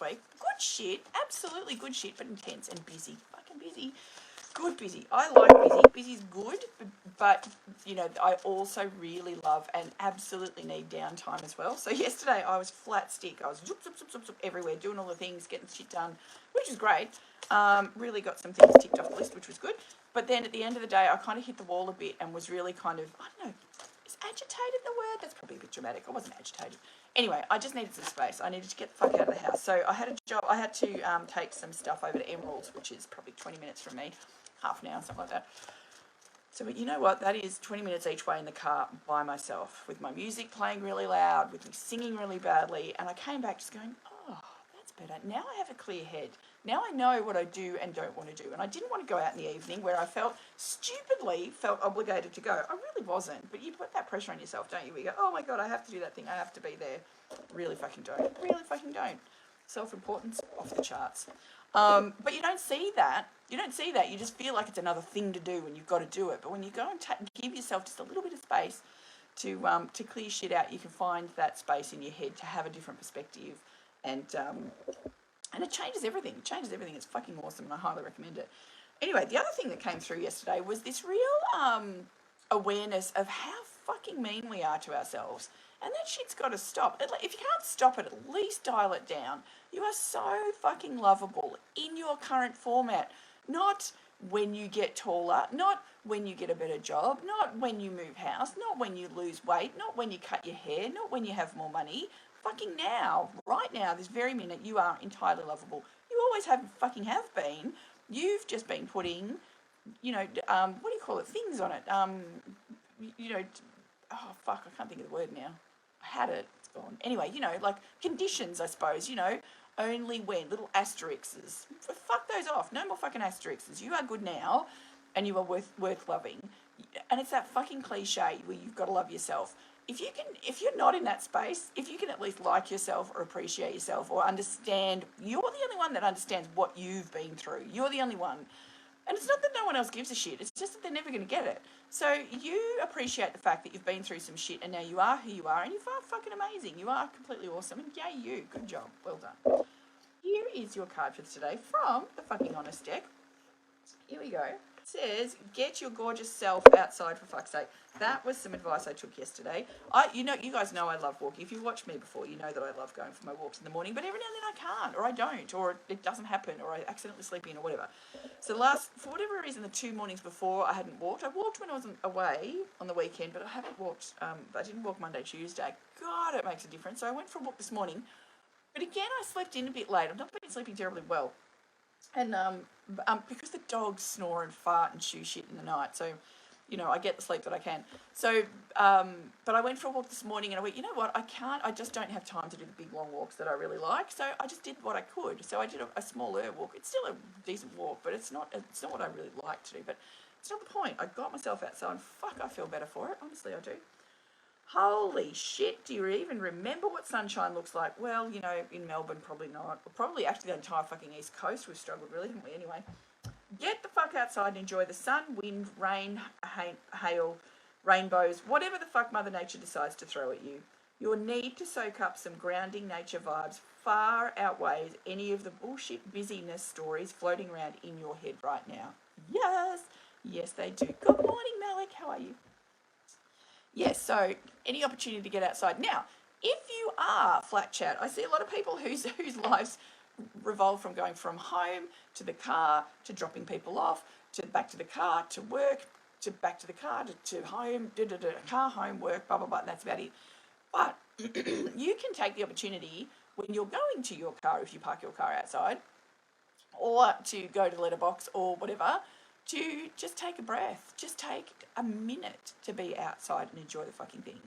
week. Good shit, absolutely good shit, but intense and busy. Fucking busy. Good busy. I like busy. Busy's good, but you know, I also really love and absolutely need downtime as well. So yesterday I was flat stick. I was zoop, zoop, zoop, zoop, zoop, everywhere, doing all the things, getting shit done, which is great. Really got some things ticked off the list, which was good. But then at the end of the day, I kind of hit the wall a bit and was really kind of, I don't know, is agitated the word? That's probably a bit dramatic. I wasn't agitated. Anyway, I just needed some space. I needed to get the fuck out of the house. So I had a job. I had to take some stuff over to Emerald's, which is probably 20 minutes from me. Half an hour, something like that. So, but you know what? That is 20 minutes each way in the car by myself, with my music playing really loud, with me singing really badly. And I came back just going, oh, that's better. Now I have a clear head. Now I know what I do and don't want to do. And I didn't want to go out in the evening where I stupidly felt obligated to go. I really wasn't. But you put that pressure on yourself, don't you? You go, oh my God, I have to do that thing. I have to be there. Really fucking don't. Really fucking don't. Self-importance off the charts. But you don't see that. You don't see that. You just feel like it's another thing to do and you've got to do it. But when you go and give yourself just a little bit of space to clear shit out, you can find that space in your head to have a different perspective. And it changes everything. It changes everything. It's fucking awesome and I highly recommend it. Anyway, the other thing that came through yesterday was this real awareness of how fucking mean we are to ourselves. And that shit's got to stop. If you can't stop it, at least dial it down. You are so fucking lovable in your current format. Not when you get taller, not when you get a better job, not when you move house, not when you lose weight, not when you cut your hair, not when you have more money. Fucking now, right now, this very minute, you are entirely lovable. You always have been. You've just been putting, you know, what do you call it, things on it. You know, oh fuck, I can't think of the word now. I had it, it's gone. Anyway, you know, like conditions, I suppose, you know, only when, little asterisks. Fuck those off. No more fucking asterisks. You are good now and you are worth loving. And it's that fucking cliche where you've got to love yourself. If you're not in that space, if you can at least like yourself or appreciate yourself or understand, you're the only one that understands what you've been through. You're the only one. And it's not that no one else gives a shit. It's just that they're never going to get it. So you appreciate the fact that you've been through some shit and now you are who you are and you are fucking amazing. You are completely awesome and yay you. Good job. Well done. Here is your card for today from the fucking Honest deck. Here we go. It says, get your gorgeous self outside for fuck's sake. That was some advice I took yesterday. You guys know I love walking. If you've watched me before, you know that I love going for my walks in the morning, but every now and then I can't, or I don't, or it doesn't happen, or I accidentally sleep in, or whatever. So for whatever reason, the 2 mornings before I hadn't walked. I walked when I was away on the weekend, but I haven't walked, I didn't walk Monday, Tuesday. God, it makes a difference. So I went for a walk this morning, but again, I slept in a bit late. I've not been sleeping terribly well. And because the dogs snore and fart and chew shit in the night, so, you know, I get the sleep that I can. So, but I went for a walk this morning and I went, you know what, I just don't have time to do the big long walks that I really like, so I just did what I could. So I did a smaller walk. It's still a decent walk, but it's not what I really like to do, but it's not the point. I got myself outside and fuck, I feel better for it. Honestly, I do. Holy shit, do you even remember what sunshine looks like? Well, you know, in Melbourne, probably not. Probably actually the entire fucking East Coast, we've struggled really, haven't we? Anyway, get the fuck outside and enjoy the sun, wind, rain, hail, rainbows, whatever the fuck Mother Nature decides to throw at you. Your need to soak up some grounding nature vibes far outweighs any of the bullshit busyness stories floating around in your head right now. Yes, yes they do. Good morning, Malik, how are you? Yes, so any opportunity to get outside. Now, if you are flat chat, I see a lot of people whose lives revolve from going from home to the car, to dropping people off, to back to the car, to work, to back to the car, to home, car, home, work, blah, blah, blah, and that's about it. But you can take the opportunity when you're going to your car, if you park your car outside, or to go to the letterbox or whatever, to just take a breath. Just take a minute to be outside and enjoy the fucking thing.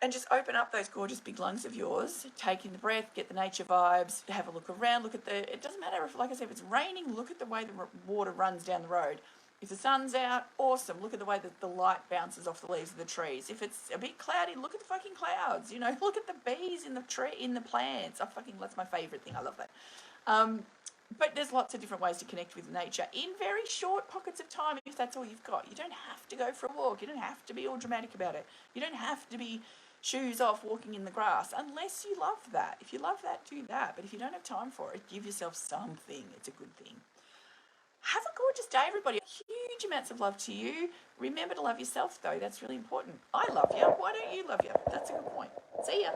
And just open up those gorgeous big lungs of yours, take in the breath, get the nature vibes, have a look around, it doesn't matter if, like I said, if it's raining, look at the way the water runs down the road. If the sun's out, awesome, look at the way that the light bounces off the leaves of the trees. If it's a bit cloudy, look at the fucking clouds, you know, look at the bees in the tree, in the plants. That's my favourite thing, I love that. But there's lots of different ways to connect with nature in very short pockets of time if that's all you've got. You don't have to go for a walk. You don't have to be all dramatic about it. You don't have to be shoes off, walking in the grass, unless you love that. If you love that, do that. But if you don't have time for it, give yourself something. It's a good thing. Have a gorgeous day, everybody. Huge amounts of love to you. Remember to love yourself, though. That's really important. I love you. Why don't you love you? That's a good point. See ya.